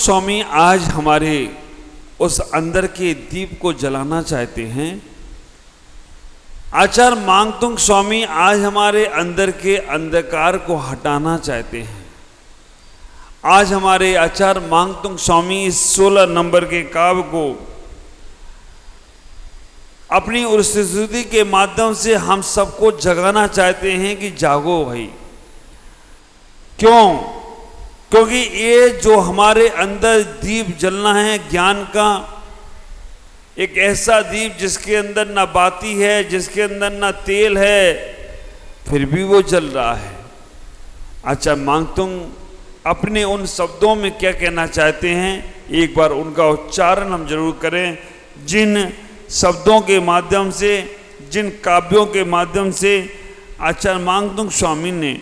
स्वामी आज हमारे उस अंदर के दीप को जलाना चाहते हैं। आचार्य मांगतुंग स्वामी आज हमारे अंदर के अंधकार को हटाना चाहते हैं। आज हमारे आचार्य मांगतुंग स्वामी इस 16 नंबर के काव्य को अपनी उस स्तुति के माध्यम से हम सबको जगाना चाहते हैं कि जागो भाई। क्यों? क्योंकि ये जो हमारे अंदर दीप जलना है ज्ञान का, एक ऐसा दीप जिसके अंदर ना बाती है, जिसके अंदर ना तेल है, फिर भी वो जल रहा है। अच्छा, मांगतुंग अपने उन शब्दों में क्या कहना चाहते हैं, एक बार उनका उच्चारण हम जरूर करें। जिन शब्दों के माध्यम से, जिन काव्यों के माध्यम से आचार्य मांगतुंग स्वामी ने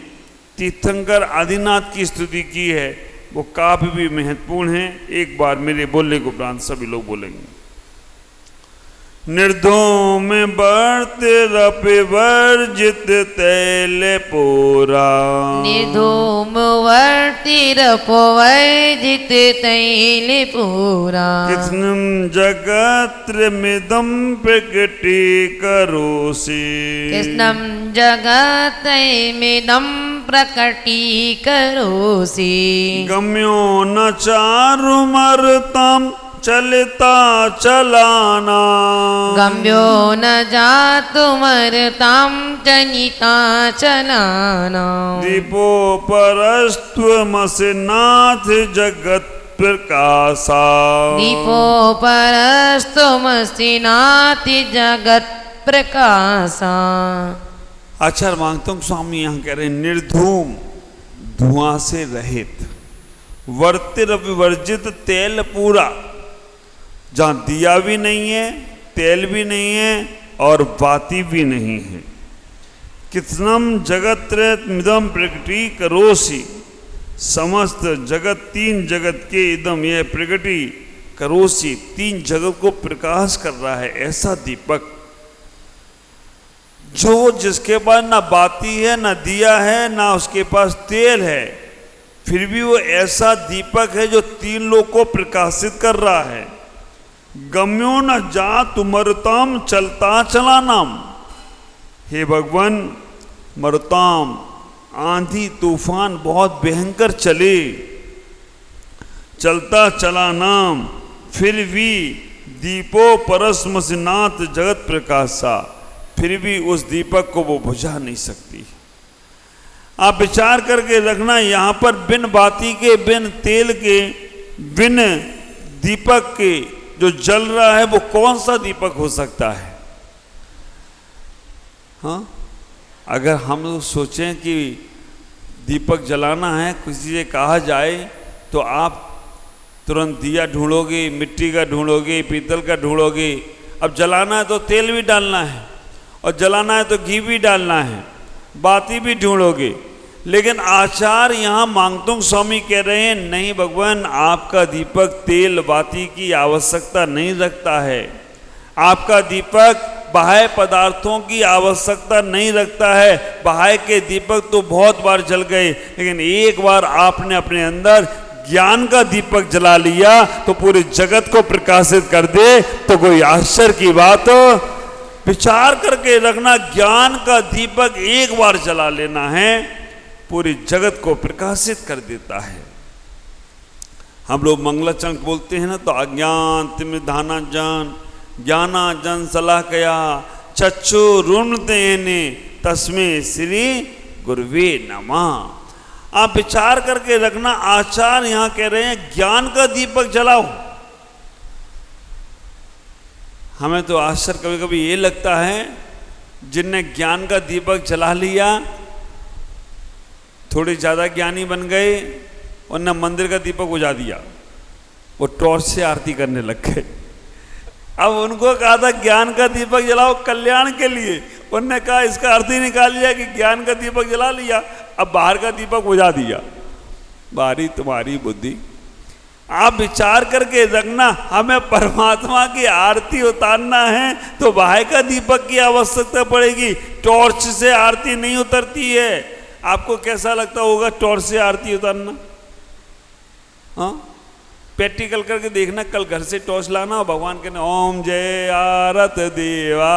तीर्थंकर आदिनाथ की स्तुति की है, वो काव्य भी महत्वपूर्ण है। एक बार मेरे बोलने को उपरांत सभी लोग बोलेंगे। निर्धूम बर्त रप वर्जित तैल पूरा, निर्धूम वर्ति रप वर्जित तैल पूरा, कृष्णम जगत्र मिदम प्रकटी करोसि, कृष्णम जगतमिदं प्रकटीकरोसि, गम्यो न चारुमर्तं चलता चलाना, गम्यो न जातुमर्तां जनिता चलाना, दीपो परस्त्वमसि नाथ जगत प्रकाशा, दीपो परस्तुमसि नाति जगत प्रकाशा। आचार्य मांगतुंग स्वामी यहाँ कह रहे हैं निर्धूम, धुआं से रहित, वर्तिर विवर्जित तेल पूरा, जहाँ दिया भी नहीं है, तेल भी नहीं है और बाती भी नहीं है। कृष्णम जगत मिदम प्रकटी करोसि, समस्त जगत, तीन जगत के इदम यह प्रकटी करोसि, तीन जगत को प्रकाश कर रहा है। ऐसा दीपक जो जिसके पास ना बाती है, ना दिया है, ना उसके पास तेल है, फिर भी वो ऐसा दीपक है जो तीन लोग को प्रकाशित कर रहा है। गम्यो न जा तुमरताम चलता चलानाम, हे भगवान मरताम, आंधी तूफान बहुत भयंकर चले, चलता चलानाम, फिर भी दीपो परस्मसिनाथ जगत प्रकाशा, फिर भी उस दीपक को वो बुझा नहीं सकती। आप विचार करके रखना, यहां पर बिन बाती के, बिन तेल के, बिन दीपक के जो जल रहा है वो कौन सा दीपक हो सकता है? हाँ, अगर हम लोग सोचें कि दीपक जलाना है, किसी से कहा जाए तो आप तुरंत दिया ढूंढोगे, मिट्टी का ढूंढोगे, पीतल का ढूंढोगे। अब जलाना है तो तेल भी डालना है, और जलाना है तो घी भी डालना है, बाती भी ढूंढोगे। लेकिन आचार्य यहाँ मांगतुंग स्वामी कह रहे हैं नहीं भगवान, आपका दीपक तेल बाती की आवश्यकता नहीं रखता है। आपका दीपक बाह्य पदार्थों की आवश्यकता नहीं रखता है। बाह्य के दीपक तो बहुत बार जल गए, लेकिन एक बार आपने अपने अंदर ज्ञान का दीपक जला लिया तो पूरे जगत को प्रकाशित कर दे, तो कोई आश्चर्य की बात हो। विचार करके रखना, ज्ञान का दीपक एक बार जला लेना है, पूरी जगत को प्रकाशित कर देता है। हम लोग मंगलाचरण बोलते हैं ना, तो अज्ञान तिमिधाना जन ज्ञाना जन सलाह कया चक्षु रुणते ने तस्मे श्री गुरुवे नमः। आप विचार करके रखना, आचार्य यहां कह रहे हैं ज्ञान का दीपक जलाओ। हमें तो आश्चर्य कभी कभी ये लगता है, जिनने ज्ञान का दीपक जला लिया थोड़े ज़्यादा ज्ञानी बन गए, उनने मंदिर का दीपक बुझा दिया, वो टॉर्च से आरती करने लग गए। अब उनको कहा था ज्ञान का दीपक जलाओ कल्याण के लिए, उनने कहा इसका अर्थ ही निकाल लिया कि ज्ञान का दीपक जला लिया, अब बाहर का दीपक बुझा दिया। बारी तुम्हारी बुद्धि। आप विचार करके रखना, हमें परमात्मा की आरती उतारना है तो बाहर का दीपक की आवश्यकता पड़ेगी, टॉर्च से आरती नहीं उतरती है। आपको कैसा लगता होगा टॉर्च से आरती उतारना? हाँ, प्रैक्टिकल करके देखना, कल घर से टॉर्च लाना और भगवान के नाम ओम जय आरत देवा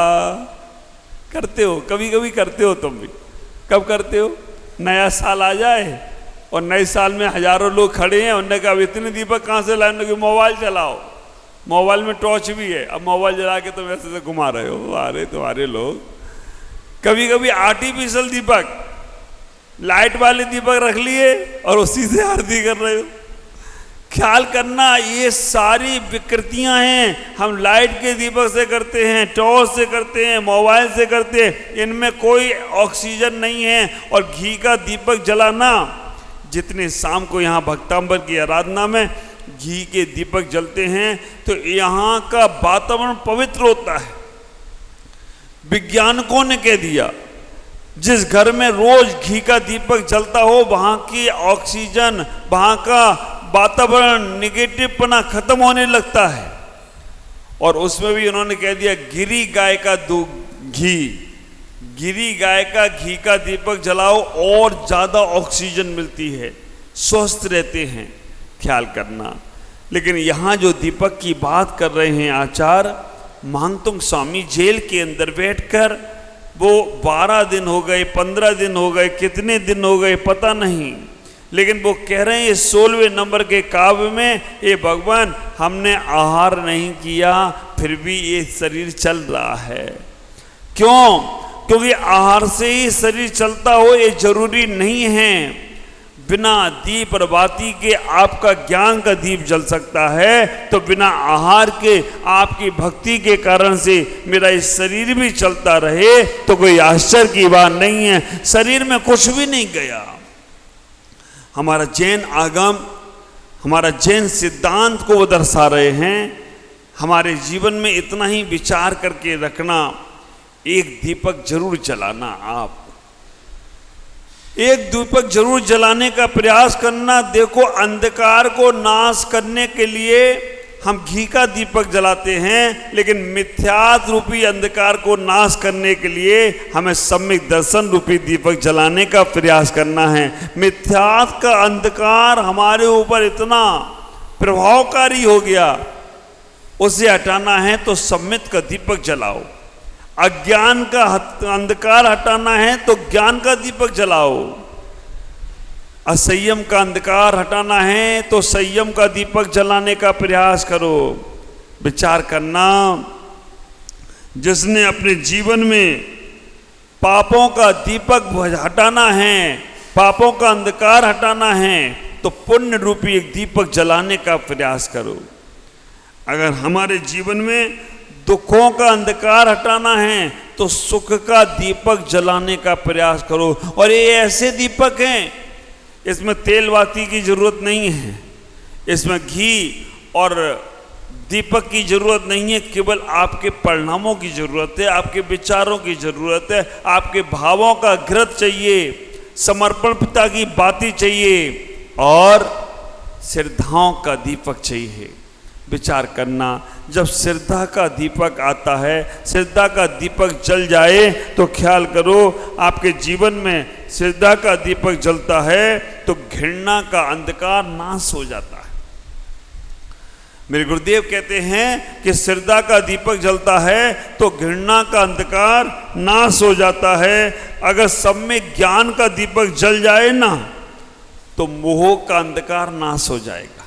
करते हो, कभी कभी करते हो तुम भी। कब करते हो? नया साल आ जाए और नए साल में हजारों लोग खड़े हैं, उन्होंने कहा इतने दीपक कहाँ से लाए? कि मोबाइल चलाओ, मोबाइल में टॉर्च भी है, अब मोबाइल जला के तुम ऐसे से घुमा रहे हो। अरे तुम्हारे लोग कभी कभी आर्टिफिशियल दीपक, लाइट वाले दीपक रख लिए और उसी से आरती कर रहे हो। ख्याल करना, ये सारी विकृतियां हैं। हम लाइट के दीपक से करते हैं, टॉर्च से करते हैं, मोबाइल से करते हैं, इनमें कोई ऑक्सीजन नहीं है। और घी का दीपक जलाना, जितने शाम को यहाँ भक्तांबर की आराधना में घी के दीपक जलते हैं तो यहाँ का वातावरण पवित्र होता है। वैज्ञानिकों ने कह दिया जिस घर में रोज घी का दीपक जलता हो वहाँ की ऑक्सीजन, वहाँ का वातावरण निगेटिवपना खत्म होने लगता है। और उसमें भी उन्होंने कह दिया गिरी गाय का घी, गिरी गाय का घी का दीपक जलाओ और ज़्यादा ऑक्सीजन मिलती है, स्वस्थ रहते हैं। ख्याल करना। लेकिन यहाँ जो दीपक की बात कर रहे हैं आचार्य महांतुंग स्वामी, जेल के अंदर बैठकर वो 12 दिन हो गए, 15 दिन हो गए, कितने दिन हो गए पता नहीं, लेकिन वो कह रहे हैं 16वें नंबर के काव्य में, ये भगवान हमने आहार नहीं किया फिर भी ये शरीर चल रहा है। क्यों? क्योंकि आहार से ही शरीर चलता हो ये जरूरी नहीं है। बिना दीप और बाती के आपका ज्ञान का दीप जल सकता है, तो बिना आहार के आपकी भक्ति के कारण से मेरा इस शरीर भी चलता रहे तो कोई आश्चर्य की बात नहीं है। शरीर में कुछ भी नहीं गया। हमारा जैन आगम, हमारा जैन सिद्धांत को वो दर्शा रहे हैं। हमारे जीवन में इतना ही विचार करके रखना, एक दीपक जरूर जलाना। आप एक दीपक जरूर जलाने का प्रयास करना। देखो अंधकार को नाश करने के लिए हम घी का दीपक जलाते हैं, लेकिन मिथ्यात रूपी अंधकार को नाश करने के लिए हमें सम्यक दर्शन रूपी दीपक जलाने का प्रयास करना है। मिथ्यात का अंधकार हमारे ऊपर इतना प्रभावकारी हो गया, उसे हटाना है तो सम्यक का दीपक जलाओ। अज्ञान का अंधकार हटाना है तो ज्ञान का दीपक जलाओ। असंयम का अंधकार हटाना है तो संयम का दीपक जलाने का प्रयास करो। विचार करना, जिसने अपने जीवन में पापों का दीपक हटाना है, पापों का अंधकार हटाना है, तो पुण्य रूपी एक दीपक जलाने का प्रयास करो। अगर हमारे जीवन में दुखों का अंधकार हटाना है तो सुख का दीपक जलाने का प्रयास करो। और ये ऐसे दीपक हैं, इसमें तेल बाती की जरूरत नहीं है, इसमें घी और दीपक की जरूरत नहीं है, केवल आपके परिणामों की जरूरत है, आपके विचारों की जरूरत है, आपके भावों का घृत चाहिए, समर्पण पिता की बाती चाहिए और श्रद्धाओं का दीपक चाहिए। विचार करना, जब श्रद्धा का दीपक आता है, श्रद्धा का दीपक जल जाए तो ख्याल करो आपके जीवन में श्रद्धा का दीपक जलता है तो घृणा का अंधकार नाश हो जाता है। मेरे गुरुदेव कहते हैं कि श्रद्धा का दीपक जलता है तो घृणा का अंधकार नाश हो जाता है। अगर सब में ज्ञान का दीपक जल जाए ना तो मोह का अंधकार नाश हो जाएगा।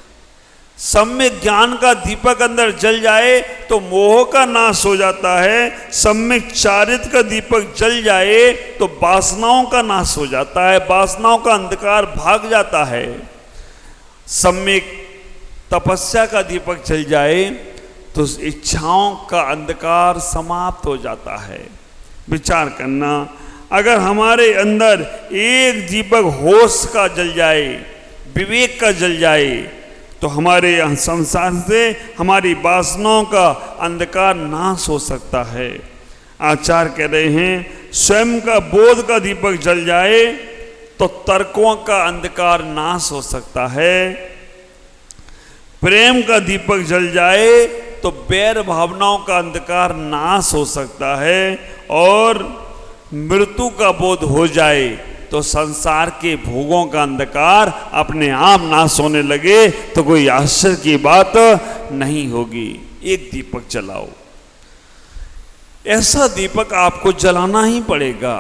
सब में ज्ञान का दीपक अंदर जल जाए तो मोह का नाश हो जाता है। सम्यक चारित्र का दीपक जल जाए तो वासनाओं का नाश हो जाता है, वासनाओं का अंधकार भाग जाता है। सम्यक तपस्या का दीपक जल जाए तो इच्छाओं का अंधकार समाप्त हो जाता है। विचार करना, अगर हमारे अंदर एक दीपक होश का जल जाए, विवेक का जल जाए, तो हमारे संसार से हमारी वासनाओं का अंधकार नाश हो सकता है। आचार्य कह रहे हैं स्वयं का बोध का दीपक जल जाए तो तर्कों का अंधकार नाश हो सकता है। प्रेम का दीपक जल जाए तो बैर भावनाओं का अंधकार नाश हो सकता है। और मृत्यु का बोध हो जाए तो संसार के भोगों का अंधकार अपने आप नाश होने लगे तो कोई आश्चर्य की बात नहीं होगी। एक दीपक जलाओ, ऐसा दीपक आपको जलाना ही पड़ेगा।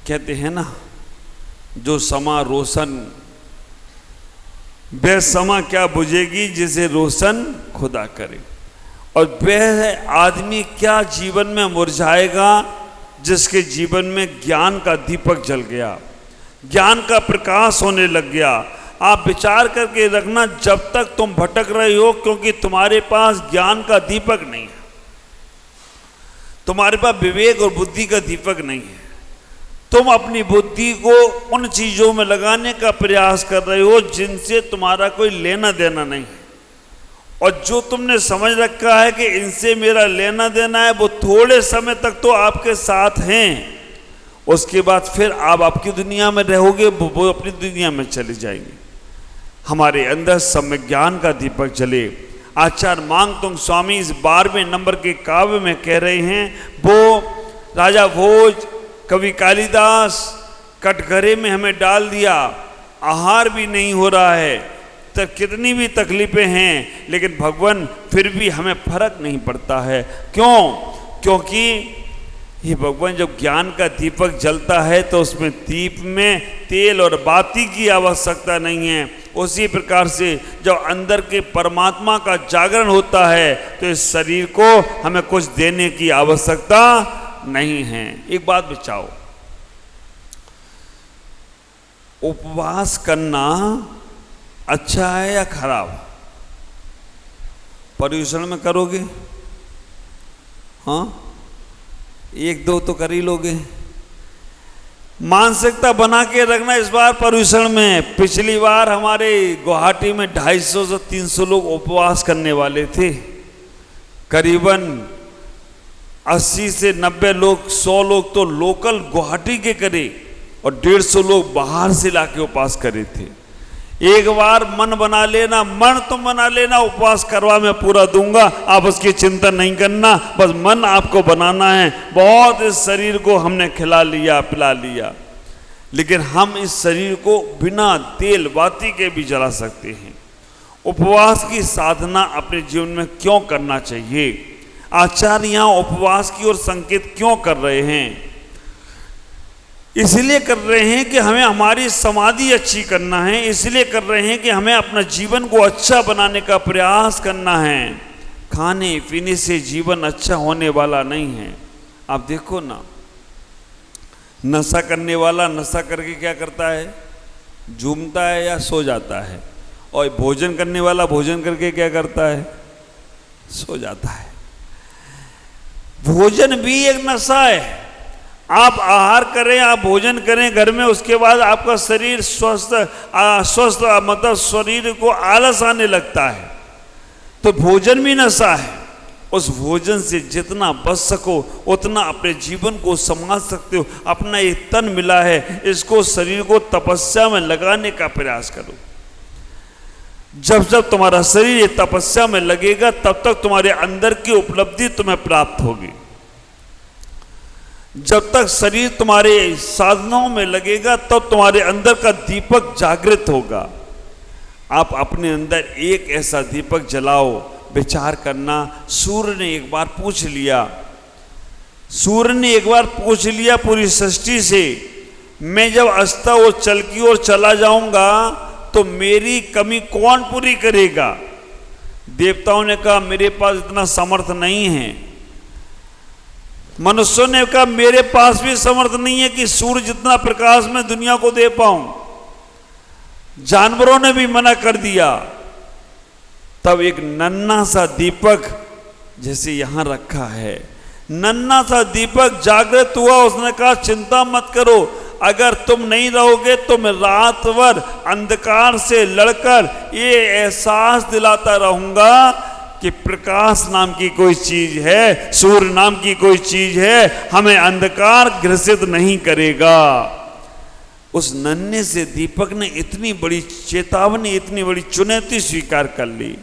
कहते हैं ना, जो समा रोशन, वह समा क्या बुझेगी जिसे रोशन खुदा करे। और वह आदमी क्या जीवन में मुरझाएगा जिसके जीवन में ज्ञान का दीपक जल गया, ज्ञान का प्रकाश होने लग गया। आप विचार करके रखना, जब तक तुम भटक रहे हो क्योंकि तुम्हारे पास ज्ञान का दीपक नहीं है, तुम्हारे पास विवेक और बुद्धि का दीपक नहीं है, तुम अपनी बुद्धि को उन चीजों में लगाने का प्रयास कर रहे हो जिनसे तुम्हारा कोई लेना देना नहीं है। और जो तुमने समझ रखा है कि इनसे मेरा लेना देना है, वो थोड़े समय तक तो आपके साथ हैं, उसके बाद फिर आप आपकी दुनिया में रहोगे, वो अपनी दुनिया में चले जाएंगे। हमारे अंदर सम्यक ज्ञान का दीपक जले। आचार्य मांगतुंग स्वामी इस 12वें नंबर के काव्य में कह रहे हैं, वो राजा भोज, कवि कालिदास, कटघरे में हमें डाल दिया, आहार भी नहीं हो रहा है, तब कितनी भी तकलीफें हैं, लेकिन भगवान फिर भी हमें फर्क नहीं पड़ता है। क्यों? क्योंकि ये भगवान जब ज्ञान का दीपक जलता है तो उसमें दीप में तेल और बाती की आवश्यकता नहीं है। उसी प्रकार से जब अंदर के परमात्मा का जागरण होता है तो इस शरीर को हमें कुछ देने की आवश्यकता नहीं है। एक बात बचाओ, उपवास करना अच्छा है या खराब? पर्यूषण में करोगे? हाँ, एक दो तो कर ही लोगे। मानसिकता बना के रखना इस बार पर्यूषण में। पिछली बार हमारे गुवाहाटी में 250 से 300 लोग उपवास करने वाले थे। करीबन 80 से 90 लोग, 100 लोग तो लोकल गुवाहाटी के करे और 150 लोग बाहर से लाके उपवास करे थे। एक बार मन बना लेना, मन तुम बना लेना, उपवास करवा मैं पूरा दूंगा, आप उसकी चिंता नहीं करना, बस मन आपको बनाना है। बहुत इस शरीर को हमने खिला लिया, पिला लिया, लेकिन हम इस शरीर को बिना तेल बाती के भी जला सकते हैं। उपवास की साधना अपने जीवन में क्यों करना चाहिए? आचार्य यहाँ उपवास की ओर संकेत क्यों कर रहे हैं? इसलिए कर रहे हैं कि हमें हमारी समाधि अच्छी करना है, इसलिए कर रहे हैं कि हमें अपना जीवन को अच्छा बनाने का प्रयास करना है। खाने पीने से जीवन अच्छा होने वाला नहीं है। आप देखो ना, नशा करने वाला नशा करके क्या करता है? झूमता है या सो जाता है। और भोजन करने वाला भोजन करके क्या करता है? सो जाता है। भोजन भी एक नशा है। आप आहार करें, आप भोजन करें घर में, उसके बाद आपका शरीर स्वस्थ मतलब शरीर को आलस आने लगता है, तो भोजन भी नशा है। उस भोजन से जितना बच सको उतना अपने जीवन को संभाल सकते हो। अपना ये तन मिला है, इसको शरीर को तपस्या में लगाने का प्रयास करो। जब जब तुम्हारा शरीर ये तपस्या में लगेगा तब तक तुम्हारे अंदर की उपलब्धि तुम्हें प्राप्त होगी। जब तक शरीर तुम्हारे साधनाओं में लगेगा तब तुम्हारे अंदर का दीपक जागृत होगा। आप अपने अंदर एक ऐसा दीपक जलाओ। विचार करना, सूर्य ने एक बार पूछ लिया पूरी सृष्टि से, मैं जब अस्ता और चल की ओर चला जाऊंगा तो मेरी कमी कौन पूरी करेगा? देवताओं ने कहा मेरे पास इतना समर्थ नहीं है। मनुष्यों ने कहा मेरे पास भी समर्थ नहीं है कि सूर्य जितना प्रकाश मैं दुनिया को दे पाऊं। जानवरों ने भी मना कर दिया। तब एक नन्हा सा दीपक जैसे यहां रखा है, नन्हा सा दीपक जागृत हुआ। उसने कहा चिंता मत करो, अगर तुम नहीं रहोगे तो मैं रात भर अंधकार से लड़कर ये एहसास दिलाता रहूंगा कि प्रकाश नाम की कोई चीज है, सूर्य नाम की कोई चीज है, हमें अंधकार ग्रसित नहीं करेगा। उस नन्हे से दीपक ने इतनी बड़ी चेतावनी, इतनी बड़ी चुनौती स्वीकार कर ली।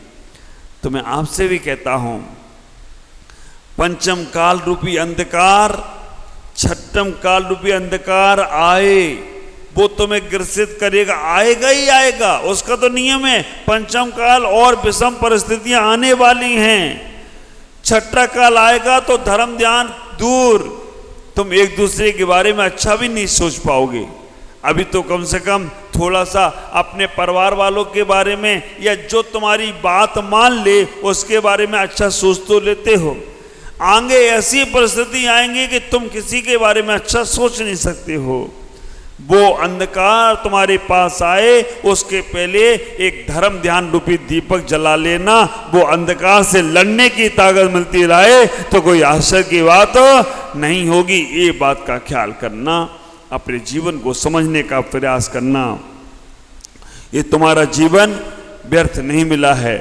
तो मैं आपसे भी कहता हूं, पंचम काल रूपी अंधकार, छठा पंचम काल रूपी अंधकार आए, वो तुम्हें ग्रसित करेगा, आएगा ही आएगा, उसका तो नियम है। पंचम काल और विषम परिस्थितियां आने वाली हैं। छठा काल आएगा तो धर्म ध्यान दूर, तुम एक दूसरे के बारे में अच्छा भी नहीं सोच पाओगे। अभी तो कम से कम थोड़ा सा अपने परिवार वालों के बारे में, या जो तुम्हारी बात मान ले उसके बारे में अच्छा सोच तो लेते हो। आगे ऐसी परिस्थिति आएंगी कि तुम किसी के बारे में अच्छा सोच नहीं सकते हो। वो अंधकार तुम्हारे पास आए उसके पहले एक धर्म ध्यान रूपी दीपक जला लेना, वो अंधकार से लड़ने की ताकत मिलती रहे तो कोई आश्चर्य की बात नहीं होगी। ये बात का ख्याल करना, अपने जीवन को समझने का प्रयास करना। ये तुम्हारा जीवन व्यर्थ नहीं मिला है,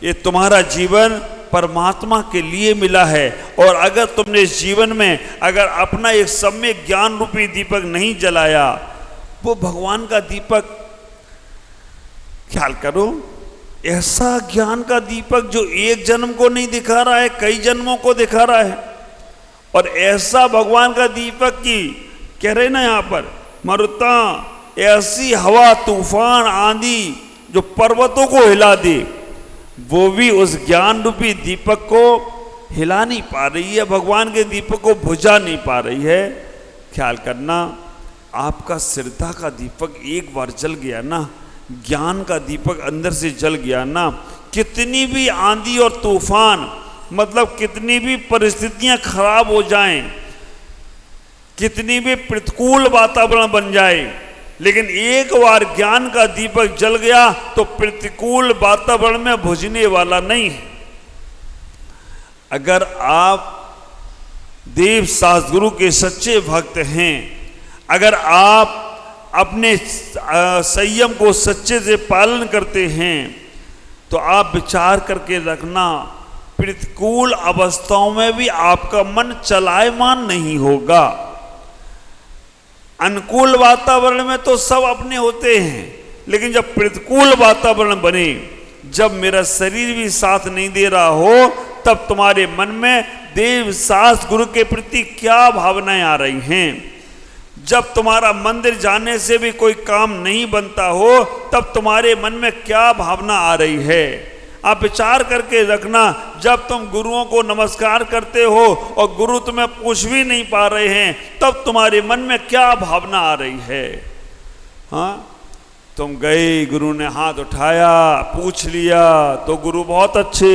ये तुम्हारा जीवन परमात्मा के लिए मिला है। और अगर तुमने इस जीवन में अगर अपना एक सम्यक ज्ञान रूपी दीपक नहीं जलाया, वो भगवान का दीपक, ख्याल करो, ऐसा ज्ञान का दीपक जो एक जन्म को नहीं दिखा रहा है, कई जन्मों को दिखा रहा है। और ऐसा भगवान का दीपक की कह रहे ना यहाँ पर मरुता, ऐसी हवा तूफान आंधी जो पर्वतों को हिला दे, वो भी उस ज्ञान रूपी दीपक को हिला नहीं पा रही है, भगवान के दीपक को बुझा नहीं पा रही है। ख्याल करना, आपका श्रद्धा का दीपक एक बार जल गया ना, ज्ञान का दीपक अंदर से जल गया ना, कितनी भी आंधी और तूफान, मतलब कितनी भी परिस्थितियां खराब हो जाएं, कितनी भी प्रतिकूल वातावरण बन जाए, लेकिन एक बार ज्ञान का दीपक जल गया तो प्रतिकूल वातावरण में बुझने वाला नहीं है। अगर आप देव शास्त्रगुरु के सच्चे भक्त हैं, अगर आप अपने संयम को सच्चे से पालन करते हैं, तो आप विचार करके रखना, प्रतिकूल अवस्थाओं में भी आपका मन चलायमान नहीं होगा। अनुकूल वातावरण में तो सब अपने होते हैं, लेकिन जब प्रतिकूल वातावरण बने, जब मेरा शरीर भी साथ नहीं दे रहा हो, तब तुम्हारे मन में देव शास्त्र गुरु के प्रति क्या भावनाएं आ रही हैं। जब तुम्हारा मंदिर जाने से भी कोई काम नहीं बनता हो, तब तुम्हारे मन में क्या भावना आ रही है। आप विचार करके रखना, जब तुम गुरुओं को नमस्कार करते हो और गुरु तुम्हें पूछ भी नहीं पा रहे हैं, तब तुम्हारे मन में क्या भावना आ रही है। हाँ, तुम गए, गुरु ने हाथ उठाया, पूछ लिया तो गुरु बहुत अच्छे,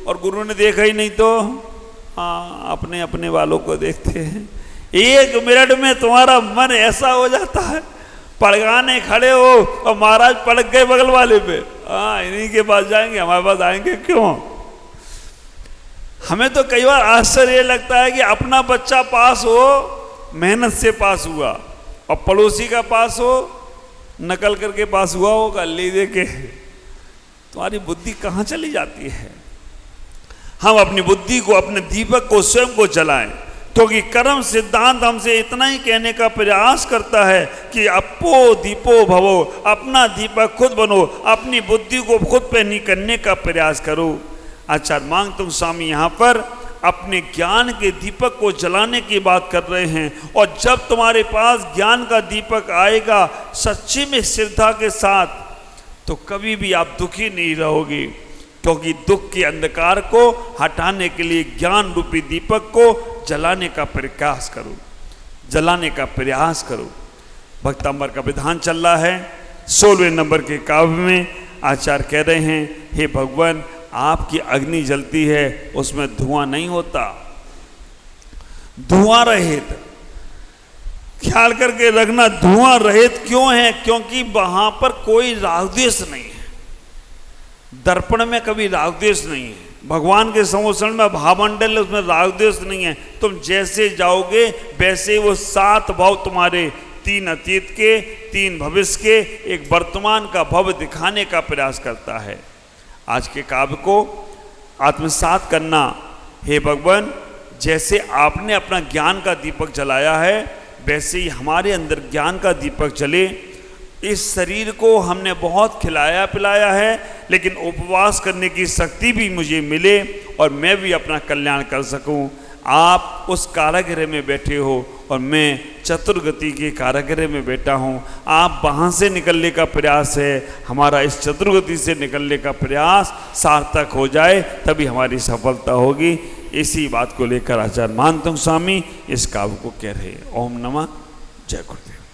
और गुरु ने देखा ही नहीं तो हाँ, अपने अपने वालों को देखते हैं। एक मिनट में तुम्हारा मन ऐसा हो जाता है, पड़गाने खड़े हो और महाराज पड़क गए बगल वाले पे, हाँ इन्हीं के पास जाएंगे, हमारे पास आएंगे क्यों। हमें तो कई बार आश्चर्य लगता है कि अपना बच्चा पास हो, मेहनत से पास हुआ, और पड़ोसी का पास हो, नकल करके पास हुआ होगा, ले दे के। तुम्हारी बुद्धि कहाँ चली जाती है। हम अपनी बुद्धि को, अपने दीपक को, स्वयं को जलाएं, क्योंकि कर्म सिद्धांत हमसे इतना ही कहने का प्रयास करता है कि अपो दीपो भवो, अपना दीपक खुद बनो, अपनी बुद्धि को खुद पे नहीं करने का प्रयास करो। आचार्य मांगतुंग स्वामी यहाँ पर अपने ज्ञान के दीपक को जलाने की बात कर रहे हैं। और जब तुम्हारे पास ज्ञान का दीपक आएगा सच्ची में श्रद्धा के साथ, तो कभी भी आप दुखी नहीं रहोगे, क्योंकि दुख के अंधकार को हटाने के लिए ज्ञान रूपी दीपक को जलाने का प्रयास करो, जलाने का प्रयास करो। भक्तांबर का विधान चल रहा है। 16वें नंबर के काव्य में आचार्य कह रहे हैं, हे भगवान, आपकी अग्नि जलती है, उसमें धुआं नहीं होता, धुआं रहित। ख्याल करके रखना, धुआं रहित क्यों है? क्योंकि वहां पर कोई राग द्वेष नहीं है। दर्पण में कभी राग द्वेष नहीं है। भगवान के संवत्सरण में भावमंडल है, उसमें राग द्वेष नहीं है। तुम जैसे जाओगे वैसे वो 7 भाव तुम्हारे, 3 अतीत के, 3 भविष्य के, एक वर्तमान का भव दिखाने का प्रयास करता है। आज के काव्य को आत्मसात करना। हे भगवान, जैसे आपने अपना ज्ञान का दीपक जलाया है, वैसे ही हमारे अंदर ज्ञान का दीपक जले। इस शरीर को हमने बहुत खिलाया पिलाया है, लेकिन उपवास करने की शक्ति भी मुझे मिले और मैं भी अपना कल्याण कर सकूं। आप उस कारागृह में बैठे हो और मैं चतुर्गति के कारागृह में बैठा हूँ। आप वहाँ से निकलने का प्रयास है, हमारा इस चतुर्गति से निकलने का प्रयास सार्थक हो जाए तभी हमारी सफलता होगी। इसी बात को लेकर आचार्य मानतंग स्वामी इस काव्य को कह रहे हैं। ओम नमः जय गुरुदेव।